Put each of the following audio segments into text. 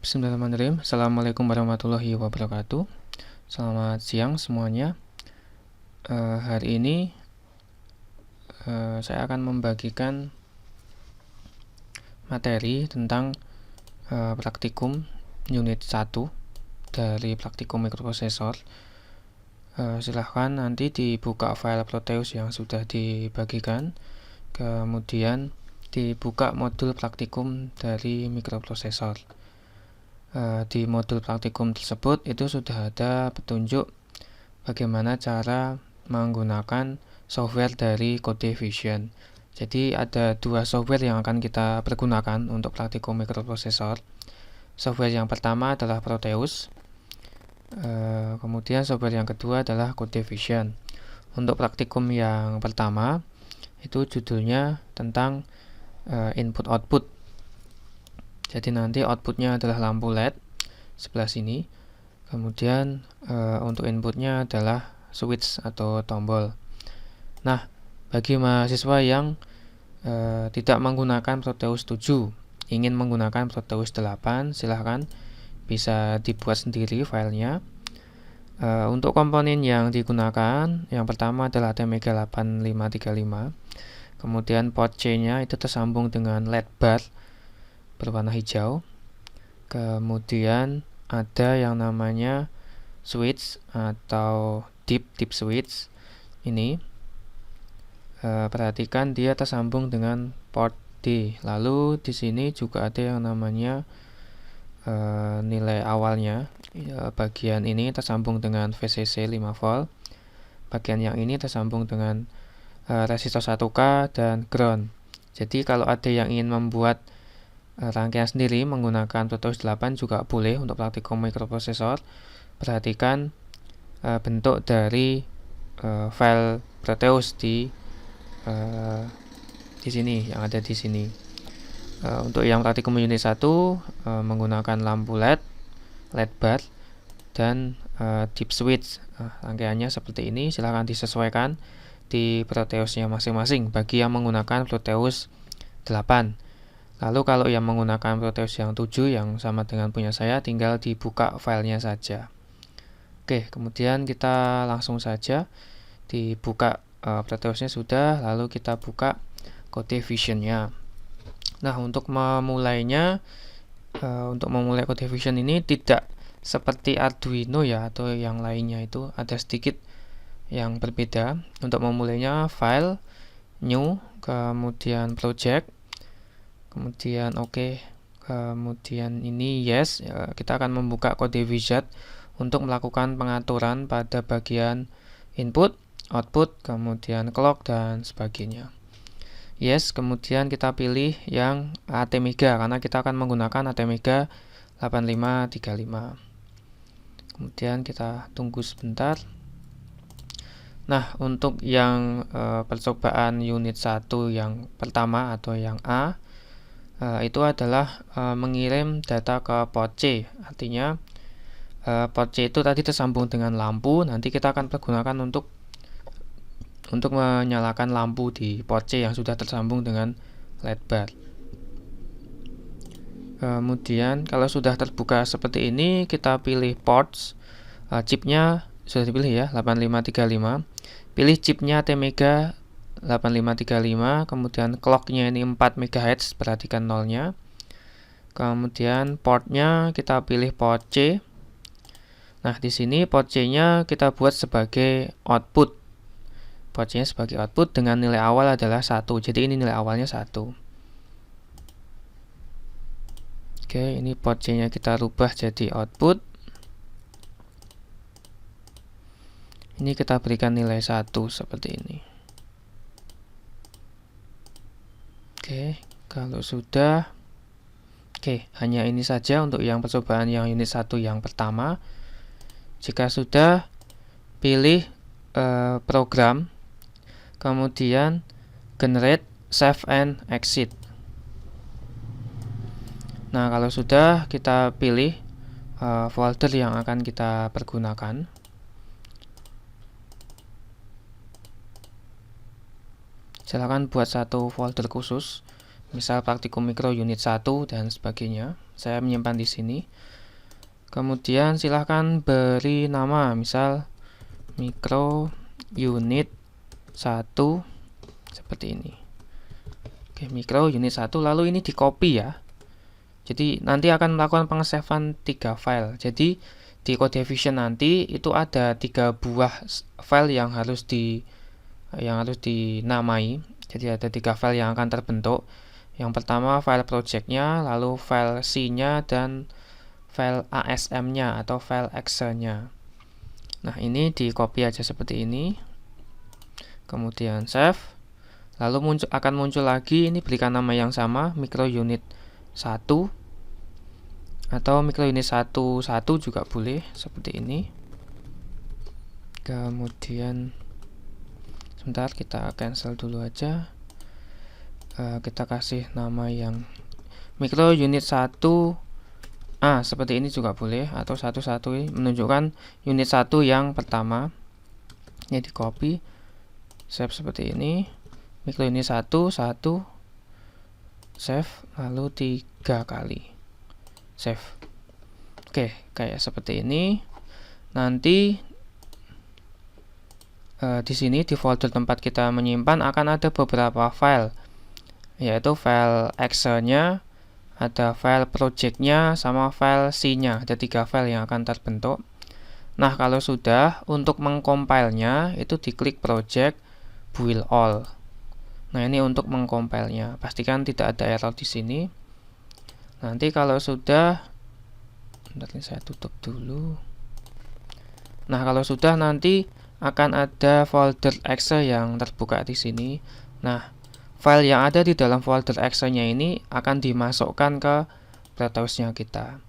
Bismillahirrahmanirrahim. Assalamualaikum warahmatullahi wabarakatuh. Selamat siang semuanya. Hari ini saya akan membagikan materi tentang praktikum unit 1 dari praktikum mikroprosesor. Silahkan nanti dibuka file Proteus yang sudah dibagikan, kemudian dibuka modul praktikum dari mikroprosesor. Di modul praktikum tersebut itu sudah ada petunjuk bagaimana cara menggunakan software dari CodeVision. Jadi ada dua software yang akan kita pergunakan untuk praktikum mikroprosesor. Software yang pertama adalah Proteus, kemudian software yang kedua adalah CodeVision. Untuk praktikum yang pertama itu judulnya tentang input-output. Jadi nanti outputnya adalah lampu LED sebelah sini. Kemudian untuk inputnya adalah switch atau tombol. Nah, bagi mahasiswa yang tidak menggunakan Proteus 7, ingin menggunakan Proteus 8, silahkan bisa dibuat sendiri filenya. Untuk komponen yang digunakan, yang pertama adalah Atmega 8535. Kemudian port C-nya itu tersambung dengan LED bar berwarna hijau. Kemudian ada yang namanya switch atau deep switch. Ini perhatikan dia tersambung dengan port D. Lalu di sini juga ada yang namanya nilai awalnya. Bagian ini tersambung dengan VCC 5V. Bagian yang ini tersambung dengan resistor 1K dan ground. Jadi kalau ada yang ingin membuat rangkaian sendiri menggunakan Proteus 8 juga boleh untuk praktikum mikroprosesor. Perhatikan bentuk dari file Proteus di sini, yang ada di sini. Untuk yang praktikum unit 1 menggunakan lampu LED bar dan deep switch. Rangkaiannya seperti ini, silahkan disesuaikan di Proteusnya masing-masing bagi yang menggunakan Proteus 8. Lalu kalau yang menggunakan Proteus yang 7 yang sama dengan punya saya, tinggal dibuka filenya saja. Oke, kemudian kita langsung saja dibuka Proteusnya sudah, lalu kita buka CodeVision-nya. Nah, untuk memulainya, untuk memulai CodeVision ini tidak seperti Arduino ya, atau yang lainnya itu ada sedikit yang berbeda. Untuk memulainya, file, new, kemudian project, kemudian oke, kemudian ini yes. Kita akan membuka CodeVision untuk melakukan pengaturan pada bagian input, output, kemudian clock dan sebagainya. Yes, kemudian kita pilih yang Atmega karena kita akan menggunakan Atmega 8535. Kemudian kita tunggu sebentar. Nah, untuk yang percobaan unit 1 yang pertama atau yang A, itu adalah mengirim data ke port C. Artinya port C itu tadi tersambung dengan lampu. Nanti kita akan pergunakan untuk menyalakan lampu di port C yang sudah tersambung dengan LED bar. Kemudian kalau sudah terbuka seperti ini, kita pilih ports. Chipnya sudah dipilih ya, 8535. Pilih chipnya Atmega 8535, kemudian clocknya ini 4 MHz, perhatikan nolnya. Kemudian portnya kita pilih port C. Nah, di sini port C-nya kita buat sebagai output. Port C-nya sebagai output dengan nilai awal adalah 1. Jadi ini nilai awalnya 1. Oke, ini port C-nya kita rubah jadi output. Ini kita berikan nilai 1 seperti ini. Oke, kalau sudah, oke, hanya ini saja untuk yang percobaan yang unit 1 yang pertama. Jika sudah, pilih program, kemudian generate, save and exit. Nah, kalau sudah, kita pilih folder yang akan kita pergunakan. Silakan buat satu folder khusus, misal praktikum mikro unit 1 dan sebagainya. saya menyimpan di sini. Kemudian silahkan beri nama, misal micro unit 1 seperti ini. Oke, micro unit 1, lalu ini di copy ya. Jadi nanti akan melakukan pengesavean 3 file. Jadi di CodeVision nanti itu ada 3 buah file yang harus dinamai. Jadi ada 3 file yang akan terbentuk. Yang pertama file project-nya, lalu file C-nya, dan file ASM-nya atau file Excel-nya. Nah, ini di copy aja seperti ini. Kemudian save. Lalu akan muncul lagi, ini berikan nama yang sama, micro unit 1 atau micro unit 1 juga boleh seperti ini. Kemudian sebentar, kita cancel dulu aja. Kita kasih nama yang micro unit 1 seperti ini juga boleh, atau 1 ini menunjukkan unit 1 yang pertama. Ini di copy, save seperti ini, micro unit 1 save, lalu 3 kali save. Oke, kayak seperti ini. Nanti di sini di folder tempat kita menyimpan akan ada beberapa file, yaitu file Excel-nya, ada file project-nya, sama file C-nya. Ada 3 file yang akan terbentuk. Nah, kalau sudah, untuk mengcompile-nya itu diklik project, build all. Nah, ini untuk mengcompile-nya. Pastikan tidak ada error di sini. Nanti kalau sudah, bentar, ini saya tutup dulu. Nah, kalau sudah nanti akan ada folder Excel yang terbuka di sini. Nah, file yang ada di dalam folder Excel-nya ini akan dimasukkan ke Proteus-nya kita.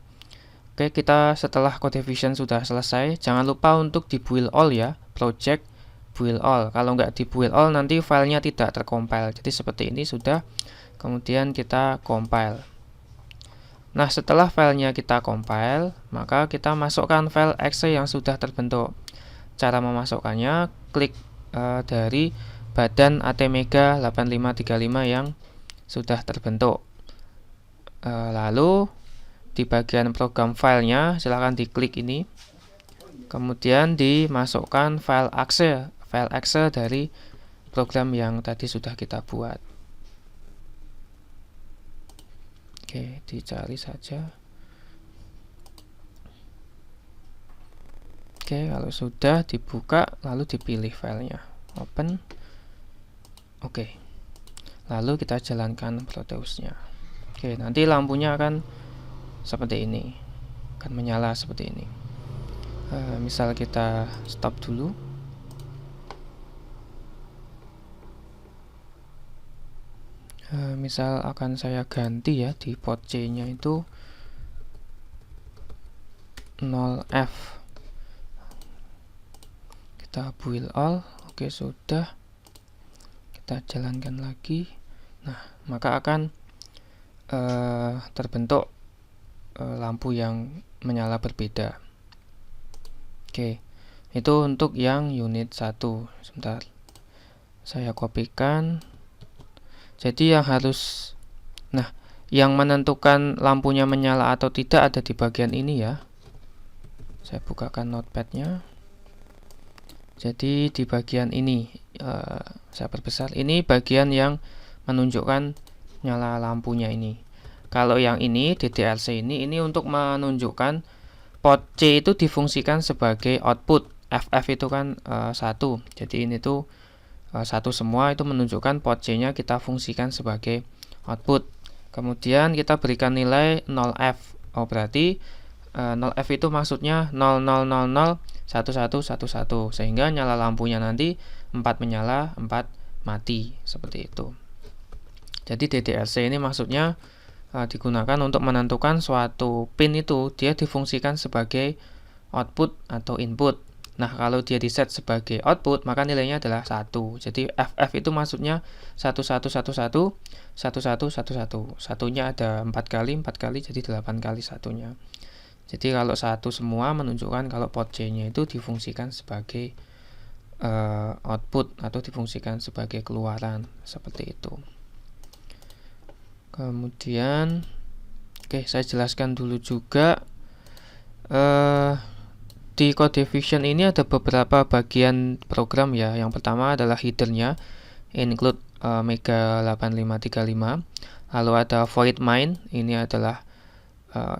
Oke, kita setelah CodeVision sudah selesai, jangan lupa untuk di build all ya, project build all. Kalau nggak di build all nanti filenya tidak tercompile. Jadi seperti ini sudah, kemudian kita compile. Nah, setelah filenya kita compile, maka kita masukkan file Excel yang sudah terbentuk. Cara memasukkannya, klik dari badan ATmega 8535 yang sudah terbentuk. Lalu di bagian program filenya silahkan diklik ini, kemudian dimasukkan file Excel dari program yang tadi sudah kita buat. Oke, dicari saja. Oke, kalau sudah dibuka, lalu dipilih filenya, open. Oke, lalu kita jalankan Proteus-nya. Oke, nanti lampunya akan seperti ini, akan menyala seperti ini. Misal kita stop dulu. Misal akan saya ganti ya, di port C-nya itu 0F. Kita build all. Oke, sudah. Kita jalankan lagi. Nah, maka akan terbentuk lampu yang menyala berbeda. Oke, itu untuk yang unit 1. Sebentar, saya kopikan. Jadi yang menentukan lampunya menyala atau tidak ada di bagian ini ya. Saya bukakan notepad-nya. Jadi di bagian ini, saya perbesar. Ini bagian yang menunjukkan nyala lampunya ini. Kalau yang ini DDRC ini untuk menunjukkan port C itu difungsikan sebagai output. FF itu kan 1. Jadi ini tuh 1 semua, itu menunjukkan port C-nya kita fungsikan sebagai output. Kemudian kita berikan nilai 0F. Oh, berarti 0F itu maksudnya 00001111, sehingga nyala lampunya nanti 4 menyala, 4 mati, seperti itu. Jadi DDRC ini maksudnya digunakan untuk menentukan suatu pin itu dia difungsikan sebagai output atau input. Nah, kalau dia diset sebagai output, maka nilainya adalah 1. Jadi FF itu maksudnya 1111, 1111. Satunya ada 4 kali, jadi 8 kali satunya. Jadi kalau 1 semua menunjukkan kalau port C-nya itu difungsikan sebagai output atau difungsikan sebagai keluaran, seperti itu. Kemudian Oke, saya jelaskan dulu juga. Di CodeVision ini ada beberapa bagian program ya. Yang pertama adalah headernya, include Mega 8535. Lalu ada void main, ini adalah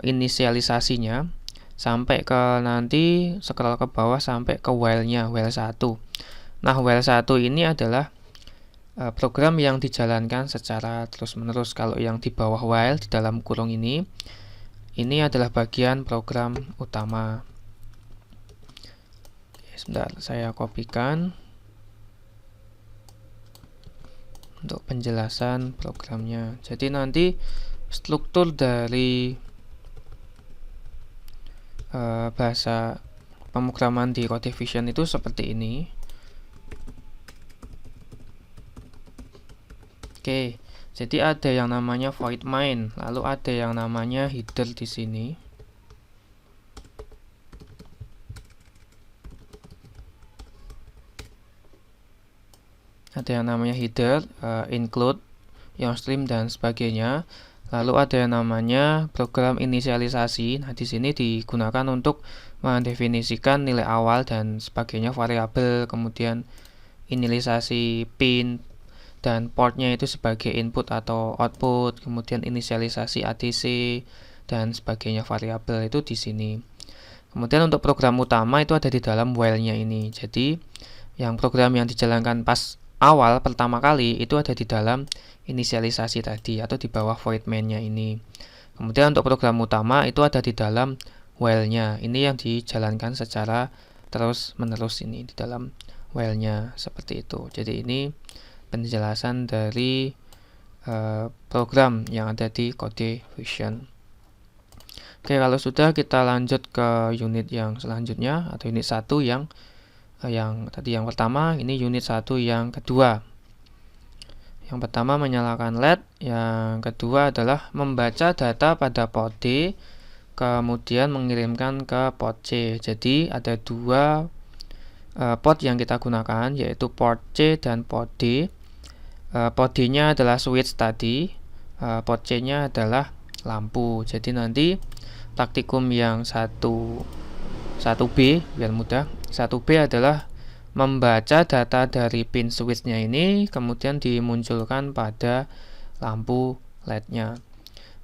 inisialisasinya, sampai ke nanti scroll ke bawah sampai ke while-nya, while 1. Nah, while 1 ini adalah program yang dijalankan secara terus-menerus. Kalau yang di bawah while di dalam kurung ini adalah bagian program utama. Oke, sebentar, saya kopikan untuk penjelasan programnya. Jadi nanti struktur dari bahasa pemrograman di CodeVision itu seperti ini. Oke, jadi ada yang namanya void main, lalu ada yang namanya header di sini. Ada yang namanya header, include, stream dan sebagainya. Lalu ada yang namanya program inisialisasi. Nah, di sini digunakan untuk mendefinisikan nilai awal dan sebagainya, variabel, kemudian inisialisasi pin dan portnya itu sebagai input atau output, kemudian inisialisasi ADC dan sebagainya, variabel itu di sini. Kemudian untuk program utama itu ada di dalam while-nya ini. Jadi yang program yang dijalankan pas awal pertama kali itu ada di dalam inisialisasi tadi atau di bawah void main-nya ini. Kemudian untuk program utama itu ada di dalam while-nya. Ini yang dijalankan secara terus menerus ini di dalam while-nya, seperti itu. Jadi ini penjelasan dari program yang ada di CodeVision. Oke, kalau sudah, kita lanjut ke unit yang selanjutnya atau unit 1 yang tadi yang pertama, ini unit 1 yang kedua. Yang pertama menyalakan LED, yang kedua adalah membaca data pada port D, kemudian mengirimkan ke port C. Jadi ada dua port yang kita gunakan, yaitu port C dan port D. Port D-nya adalah switch tadi, port C-nya adalah lampu. Jadi nanti praktikum yang 1B, biar mudah, 1B adalah membaca data dari pin switch-nya ini, kemudian dimunculkan pada lampu LED-nya.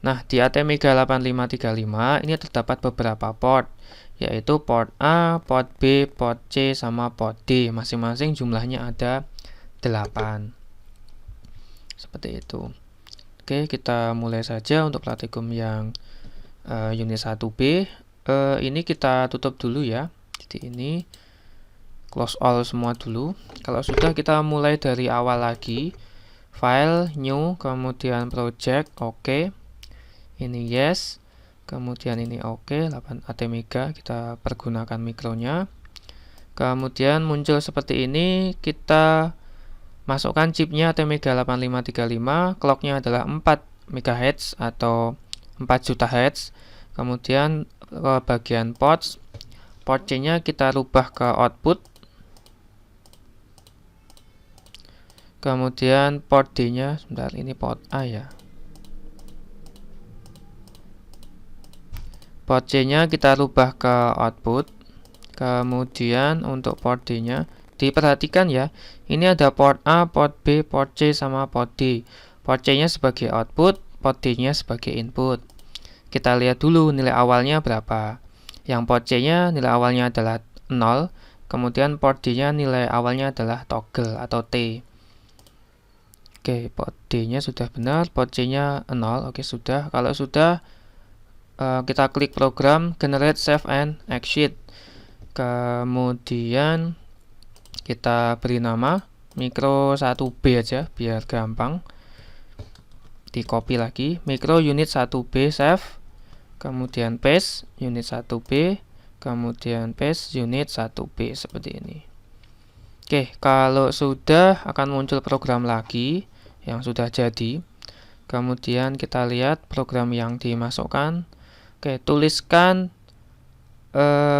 Nah, di ATmega 8535 ini terdapat beberapa port, yaitu port A, port B, port C, sama port D. Masing-masing jumlahnya ada 8. Seperti itu. Oke, kita mulai saja untuk praktikum yang unit 1B. Ini kita tutup dulu ya. Jadi ini close all semua dulu. Kalau sudah, kita mulai dari awal lagi. File, new, kemudian project, oke. Ini yes. Kemudian ini oke, 8 ATmega, kita pergunakan mikronya. Kemudian muncul seperti ini, kita masukkan chipnya ATmega 8535, clocknya adalah 4 MHz atau 4 juta Hz. Kemudian ke bagian port C-nya kita rubah ke output. Kemudian port D-nya, sebentar, ini port A ya. Port C-nya kita rubah ke output. Kemudian untuk port D-nya, diperhatikan ya, ini ada port A, port B, port C, sama port D. Port C-nya sebagai output, port D-nya sebagai input. Kita lihat dulu nilai awalnya berapa. Yang port C-nya nilai awalnya adalah 0, kemudian port D-nya nilai awalnya adalah toggle atau T. Oke, port D-nya sudah benar, port C-nya 0. Oke, sudah. Kalau sudah, kita klik program generate, save, and exit. Kemudian kita beri nama micro 1B aja biar gampang. Di copy lagi, micro unit 1B, save, kemudian paste unit 1B, kemudian paste unit 1B, seperti ini. Oke, kalau sudah, akan muncul program lagi yang sudah jadi. Kemudian kita lihat program yang dimasukkan. Oke, tuliskan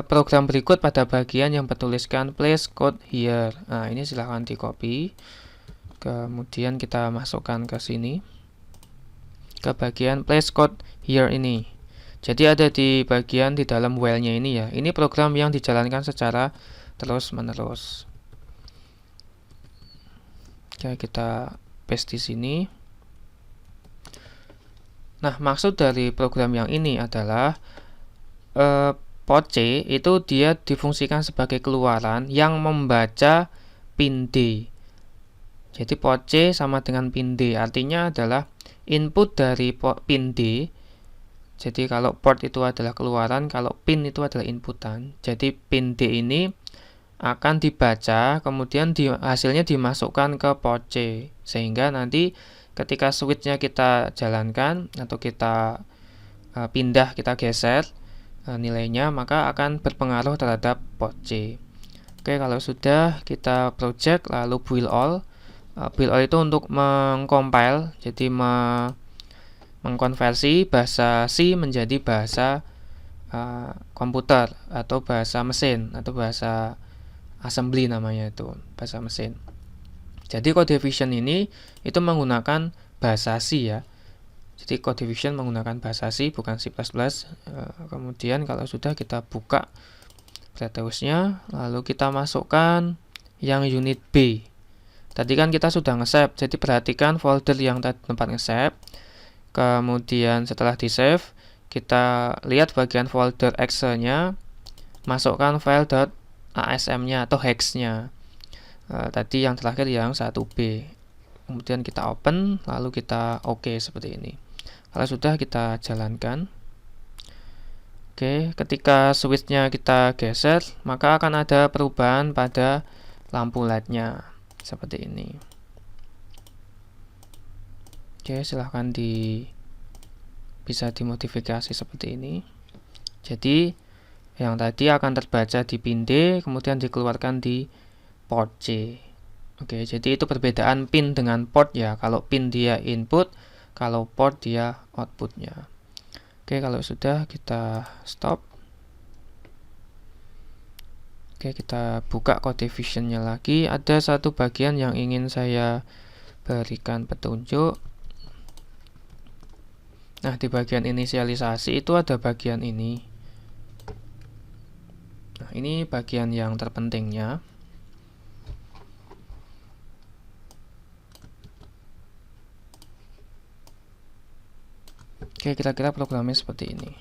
program berikut pada bagian yang bertuliskan place code here. Nah, ini silahkan di copy. Kemudian kita masukkan ke sini. ke bagian place code here ini. Jadi ada di bagian di dalam while-nya ini ya. Ini program yang dijalankan secara terus-menerus. Oke, kita paste di sini. Nah, maksud dari program yang ini adalah port C itu dia difungsikan sebagai keluaran yang membaca pin D. Jadi port C sama dengan pin D, artinya adalah input dari pin D. Jadi kalau port itu adalah keluaran, kalau pin itu adalah inputan. Jadi pin D ini akan dibaca, kemudian hasilnya dimasukkan ke port C. Sehingga nanti ketika switch-nya kita jalankan atau kita pindah, kita geser nilainya, maka akan berpengaruh terhadap port C. Oke, kalau sudah kita project lalu build all. Build all itu untuk mengcompile, jadi mengkonversi bahasa C menjadi bahasa komputer atau bahasa mesin atau bahasa assembly namanya, itu bahasa mesin. Jadi code division ini itu menggunakan bahasa C ya. Jadi code division menggunakan bahasa C bukan C++. Kemudian kalau sudah kita buka Prometheus-nya, lalu kita masukkan yang unit B. Tadi kan kita sudah nge-save, jadi perhatikan folder yang tadi tempat nge-save. Kemudian setelah di-save, kita lihat bagian folder exe-nya, masukkan file .asm-nya atau hex-nya. Tadi yang terakhir yang 1B. Kemudian kita open, lalu kita OK seperti ini. Kalau sudah, kita jalankan. Oke, ketika switch-nya kita geser, maka akan ada perubahan pada lampu LED-nya seperti ini. Oke, silahkan bisa dimodifikasi seperti ini. Jadi yang tadi akan terbaca di pin D, kemudian dikeluarkan di port C. Oke, jadi itu perbedaan pin dengan port ya. Kalau pin dia input, kalau port dia outputnya. Oke, kalau sudah, kita stop. Oke, kita buka code division-nya lagi. Ada satu bagian yang ingin saya berikan petunjuk. Nah, di bagian inisialisasi itu ada bagian ini. Nah, ini bagian yang terpentingnya. Oke, kira-kira programnya seperti ini.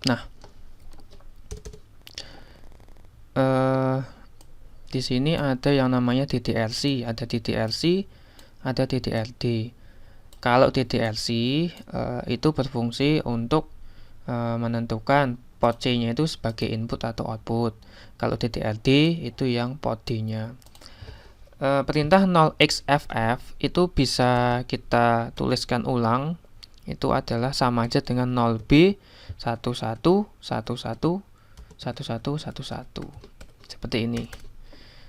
Nah, di sini ada yang namanya DDRC, ada DDRC, ada DDRD. Kalau DDRC itu berfungsi untuk menentukan port C-nya itu sebagai input atau output. Kalau DDRD itu yang port D-nya. Perintah 0xFF itu bisa kita tuliskan ulang. Itu adalah sama aja dengan 0B 1111 1111 seperti ini.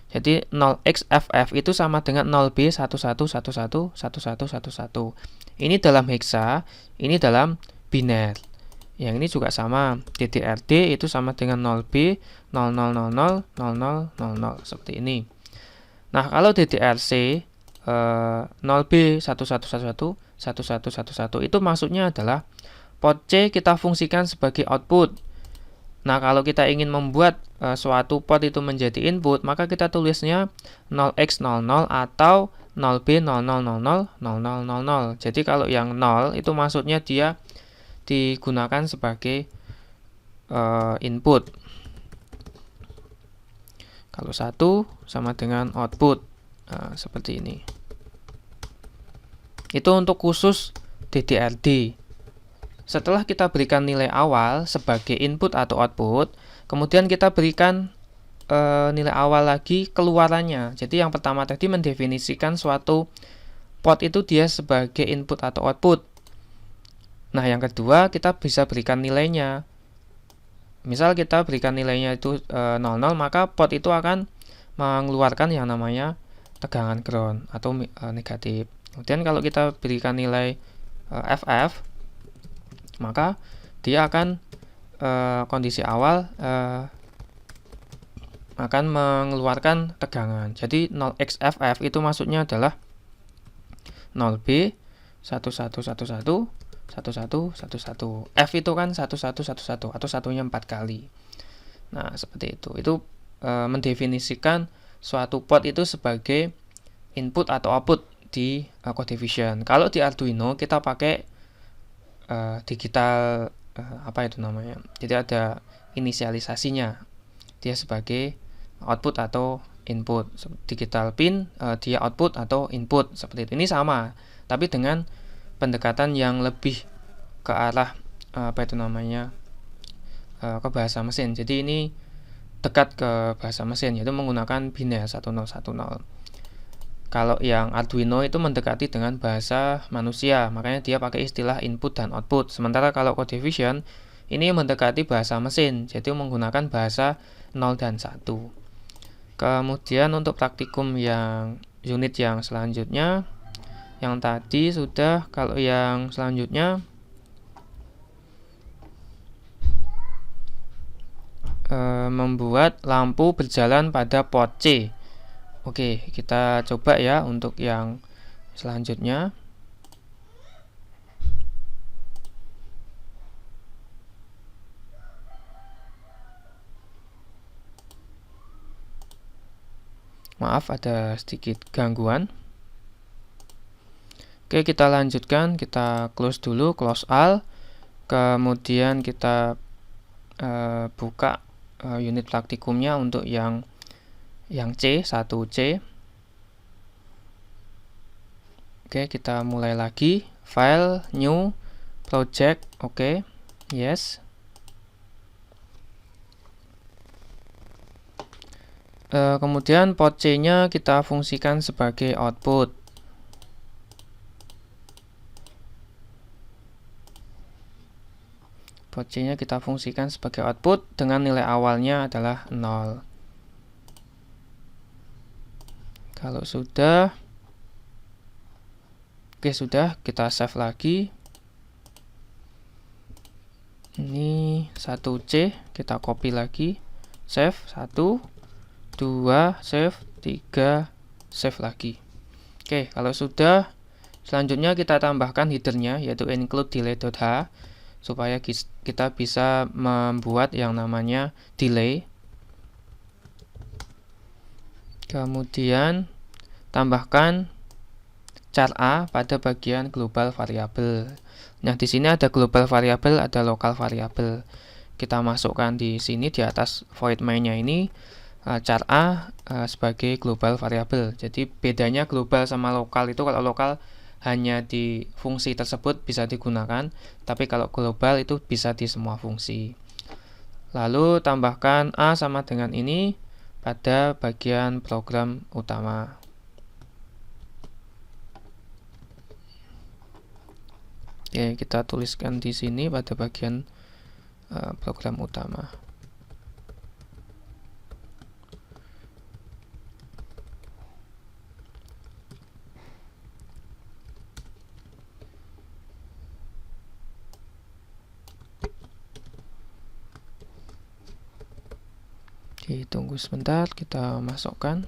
Jadi 0xFF itu sama dengan 0B 1111 1111. Ini dalam hexa, ini dalam biner. Yang ini juga sama. DDRD itu sama dengan 0B 0000 0000 seperti ini. Nah, kalau DDRC 0B 1111 1111 itu maksudnya adalah port C kita fungsikan sebagai output. Nah, kalau kita ingin membuat suatu port itu menjadi input, maka kita tulisnya 0x00 atau 0b 0000 0000. Jadi kalau yang 0 itu maksudnya dia digunakan sebagai input. Kalau 1 sama dengan output. Nah, seperti ini. Itu untuk khusus DDRD. Setelah kita berikan nilai awal sebagai input atau output, kemudian kita berikan nilai awal lagi keluarannya. Jadi yang pertama tadi mendefinisikan suatu port itu dia sebagai input atau output. Nah, yang kedua kita bisa berikan nilainya. Misal kita berikan nilainya itu 00, maka port itu akan mengeluarkan yang namanya tegangan ground atau negatif. Kemudian kalau kita berikan nilai FF, maka dia akan kondisi awal akan mengeluarkan tegangan. Jadi 0xFF itu maksudnya adalah 0B 1111 1111. F itu kan 1111 atau satunya 4 kali. Nah, seperti itu. Itu mendefinisikan suatu port itu sebagai input atau output di CodeVision. Kalau di Arduino kita pakai digital apa itu namanya? Jadi ada inisialisasinya. Dia sebagai output atau input. Digital pin dia output atau input seperti itu. Ini sama, tapi dengan pendekatan yang lebih ke arah apa itu namanya? Ke bahasa mesin. Jadi ini dekat ke bahasa mesin, yaitu menggunakan biner 1010. Kalau yang Arduino itu mendekati dengan bahasa manusia, makanya dia pakai istilah input dan output. Sementara kalau CodeVision ini mendekati bahasa mesin, jadi menggunakan bahasa 0 dan 1. Kemudian untuk praktikum yang unit yang selanjutnya, yang tadi sudah, kalau yang selanjutnya membuat lampu berjalan pada port C. Oke, kita coba ya untuk yang selanjutnya. Maaf, ada sedikit gangguan. Oke, kita lanjutkan. Kita close dulu, close all. Kemudian kita buka unit praktikumnya untuk yang C, 1C. Oke, kita mulai lagi. File, new, project, oke, yes. Kemudian port C-nya kita fungsikan sebagai output. Port C-nya kita fungsikan sebagai output dengan nilai awalnya adalah 0. Kalau sudah, oke, sudah, kita save lagi. Ini 1C, kita copy lagi. Save, 1, 2, save, 3, save lagi. Oke, kalau sudah, selanjutnya kita tambahkan headernya, yaitu include delay.h, supaya kita bisa membuat yang namanya delay. Kemudian tambahkan char A pada bagian global variable. Nah, di sini ada global variable, ada local variable. Kita masukkan di sini di atas void main-nya ini char A sebagai global variable. Jadi bedanya global sama lokal itu, kalau lokal hanya di fungsi tersebut bisa digunakan, tapi kalau global itu bisa di semua fungsi. Lalu tambahkan A sama dengan ini pada bagian program utama. Oke, kita tuliskan di sini pada bagian program utama. Oke, tunggu sebentar, kita masukkan.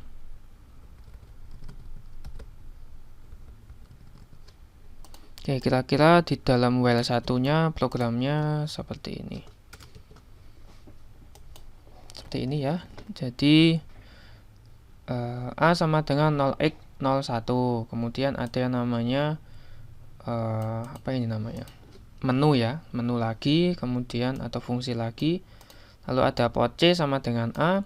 Oke, kira-kira di dalam while satunya programnya seperti ini. Seperti ini ya. Jadi A sama dengan 0x01. Kemudian ada yang namanya apa ini namanya? Menu ya, menu lagi, kemudian atau fungsi lagi. Lalu ada port C sama dengan A,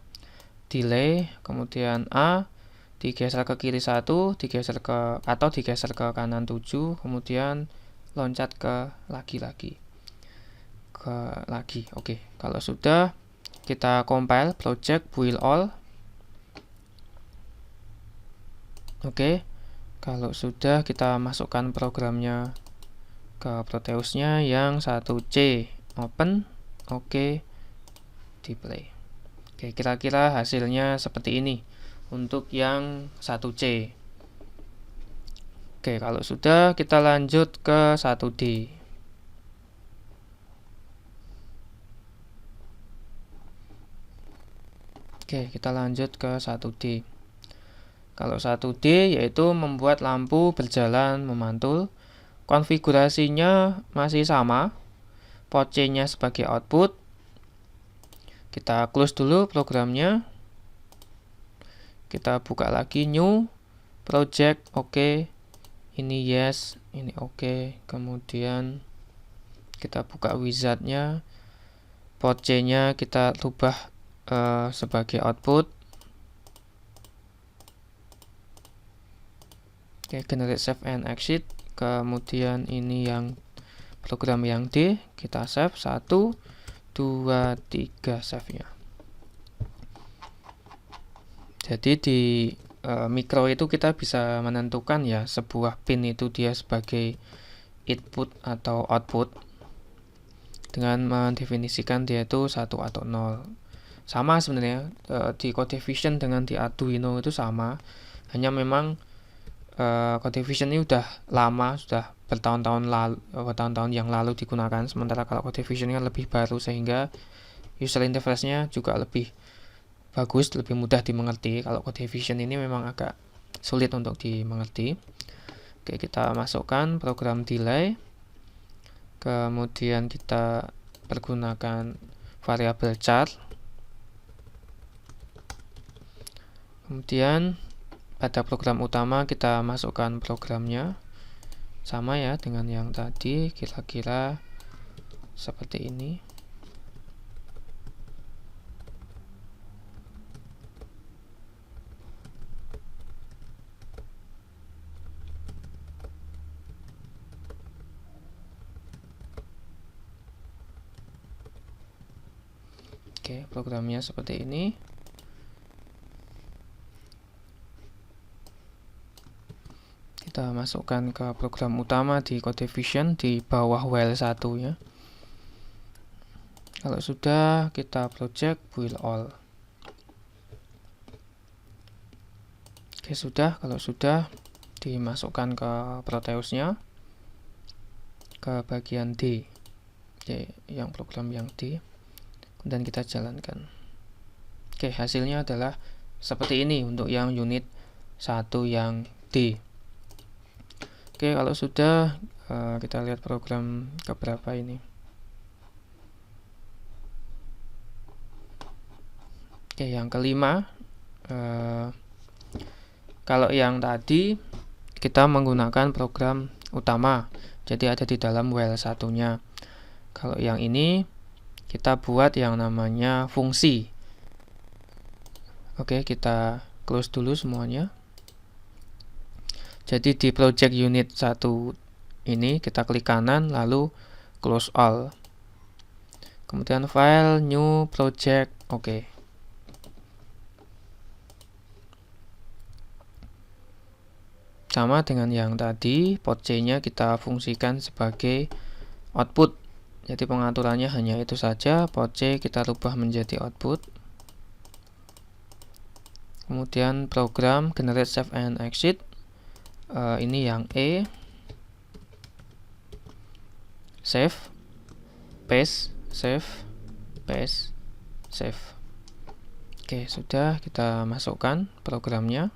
delay, kemudian A digeser ke kiri 1, digeser ke atau digeser ke kanan 7, kemudian loncat ke lagi. Oke, kalau sudah kita compile project build all. Oke, kalau sudah kita masukkan programnya ke Proteusnya yang 1C, open, oke, display. Oke, kira-kira hasilnya seperti ini untuk yang 1C. Oke, kalau sudah kita lanjut ke 1D. Oke, kita lanjut ke 1D. Kalau 1D yaitu membuat lampu berjalan memantul. Konfigurasinya masih sama. Port C-nya sebagai output. Kita close dulu programnya. Kita buka lagi new project, oke. Ini yes, ini oke. Kemudian kita buka wizardnya. Port C-nya kita rubah sebagai output. Oke, generate save and exit. Kemudian ini yang program yang D, kita save 1, 2, 3 save-nya. Jadi di mikro itu kita bisa menentukan ya sebuah pin itu dia sebagai input atau output dengan mendefinisikan dia itu 1 atau 0. Sama sebenarnya di CodeVision dengan di Arduino itu sama, hanya memang CodeVision ini udah lama, sudah bertahun-tahun yang lalu digunakan, sementara kalau CodeVision kan lebih baru sehingga user interface-nya juga lebih bagus, lebih mudah dimengerti. Kalau CodeVision ini memang agak sulit untuk dimengerti. Oke, kita masukkan program delay. Kemudian kita pergunakan variabel char. Kemudian pada program utama kita masukkan programnya. Sama ya dengan yang tadi, kira-kira seperti ini. Oke, programnya seperti ini. Kita masukkan ke program utama di CodeVision di bawah while 1 ya. Kalau sudah, kita project build all. Oke, sudah. Kalau sudah, dimasukkan ke Proteusnya ke bagian D. Oke, yang program yang D. Dan kita jalankan. Oke, hasilnya adalah seperti ini untuk yang unit 1 yang D. Oke, kalau sudah kita lihat program keberapa ini. Oke, yang kelima. Kalau yang tadi kita menggunakan program utama, jadi ada di dalam while satunya. Kalau yang ini kita buat yang namanya fungsi. Oke, kita close dulu semuanya. Jadi di project unit 1 ini kita klik kanan lalu close all. Kemudian file, new project, oke. Sama dengan yang tadi, port C-nya kita fungsikan sebagai output. Jadi pengaturannya hanya itu saja, port C kita rubah menjadi output. Kemudian program generate save and exit. Ini yang E. Save, paste, save, paste, save. Oke, sudah kita masukkan programnya.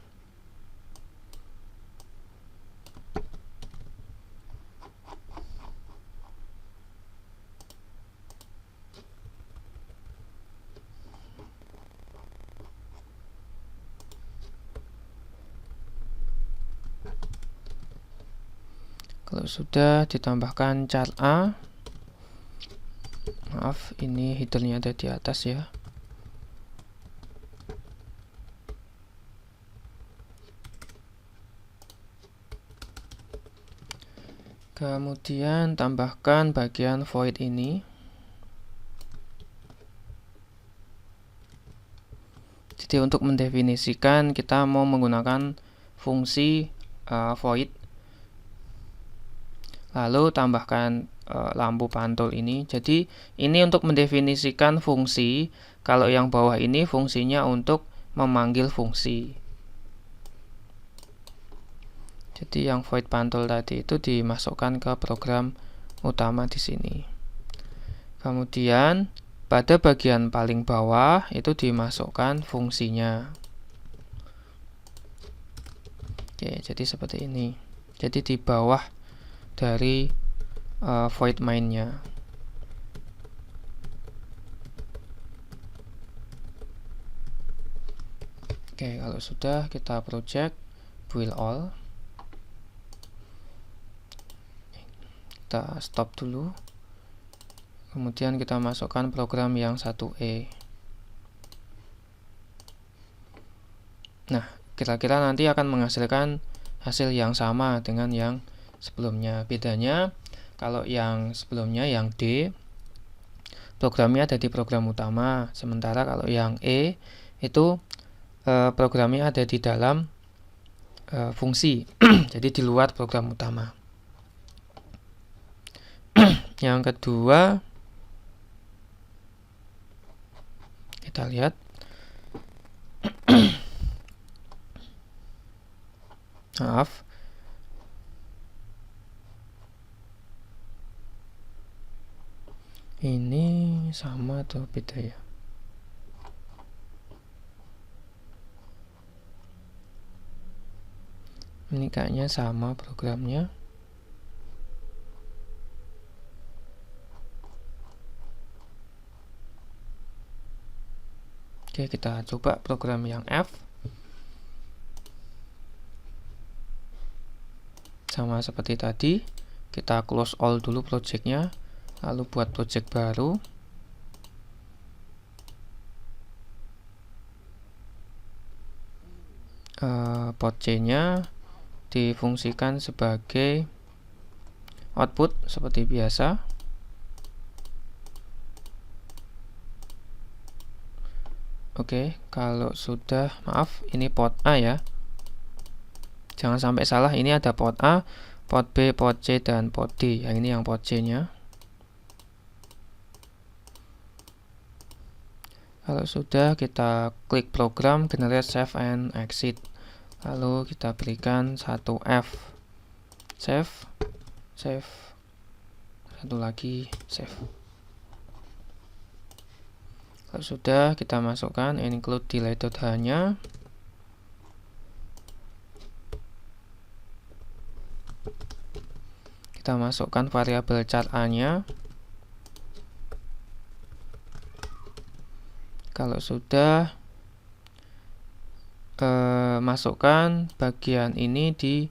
Kalau sudah, ditambahkan char A. Maaf, ini headernya ada di atas ya. Kemudian tambahkan bagian void ini. Jadi untuk mendefinisikan kita mau menggunakan fungsi void. Lalu tambahkan lampu pantul ini. Jadi ini untuk mendefinisikan fungsi. Kalau yang bawah ini fungsinya untuk memanggil fungsi. Jadi yang void pantul tadi itu dimasukkan ke program utama di sini. Kemudian pada bagian paling bawah itu dimasukkan fungsinya. Oke, jadi seperti ini. Jadi di bawah dari void main-nya. Oke, kalau sudah kita project build all. Kita stop dulu. Kemudian kita masukkan program yang 1E. Nah, kira-kira nanti akan menghasilkan hasil yang sama dengan yang sebelumnya. Bedanya, kalau yang sebelumnya yang D, programnya ada di program utama. Sementara kalau yang E, itu programnya ada di dalam fungsi, jadi di luar program utama. Yang kedua, kita lihat maaf, ini sama atau beda ya? Ini kayaknya sama programnya. Oke, kita coba program yang F. Sama seperti tadi, kita close all dulu projectnya, lalu buat project baru. Port C-nya difungsikan sebagai output seperti biasa. Oke, kalau sudah, maaf, ini port A ya. Jangan sampai salah, ini ada port A, port B, port C, dan port D. Yang ini yang port C-nya. Kalau sudah, kita klik program, generate, save, and exit. Lalu kita berikan 1F. Save, save, satu lagi, save. Kalau sudah, kita masukkan include delay.h-nya. Kita masukkan variabel chart A-nya. Kalau sudah, masukkan bagian ini di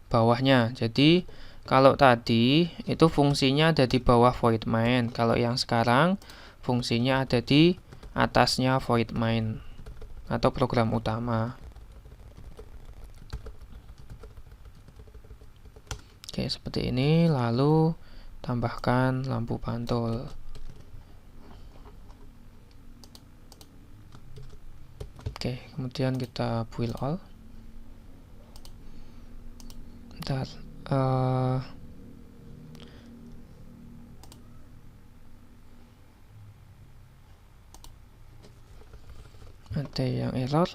bawahnya. Jadi kalau tadi itu fungsinya ada di bawah void main, kalau yang sekarang fungsinya ada di atasnya void main atau program utama. Oke, seperti ini. Lalu tambahkan lampu pantul. Oke, kemudian kita build all. Bentar, ada yang error.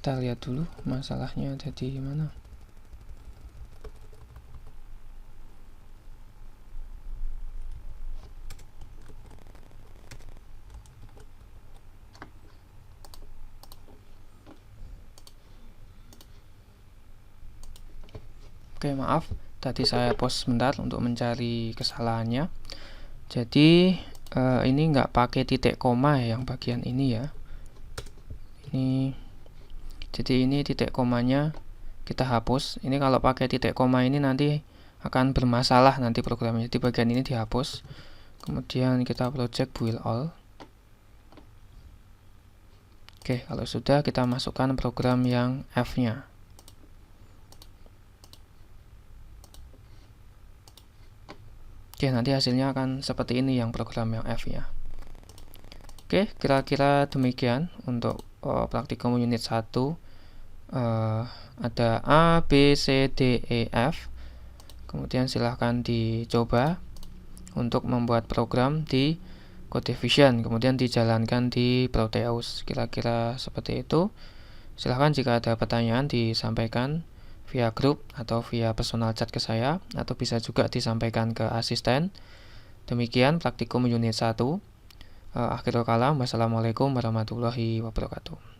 Kita lihat dulu masalahnya ada di mana. Oke, maaf, tadi saya pause sebentar untuk mencari kesalahannya. Jadi ini nggak pakai titik koma ya, yang bagian ini ya. Jadi ini titik komanya kita hapus. Ini kalau pakai titik koma ini nanti akan bermasalah nanti programnya. Di bagian ini dihapus. Kemudian kita project build all. Oke, kalau sudah kita masukkan program yang F-nya. Oke, nanti hasilnya akan seperti ini yang program yang F-nya. Oke, kira-kira demikian untuk praktikum unit 1. Ada A, B, C, D, E, F. Kemudian silahkan dicoba untuk membuat program di Code Vision, kemudian dijalankan di Proteus. Kira-kira seperti itu. Silahkan jika ada pertanyaan disampaikan via grup atau via personal chat ke saya, atau bisa juga disampaikan ke asisten. Demikian praktikum unit 1. Akhirul kalam, wassalamualaikum warahmatullahi wabarakatuh.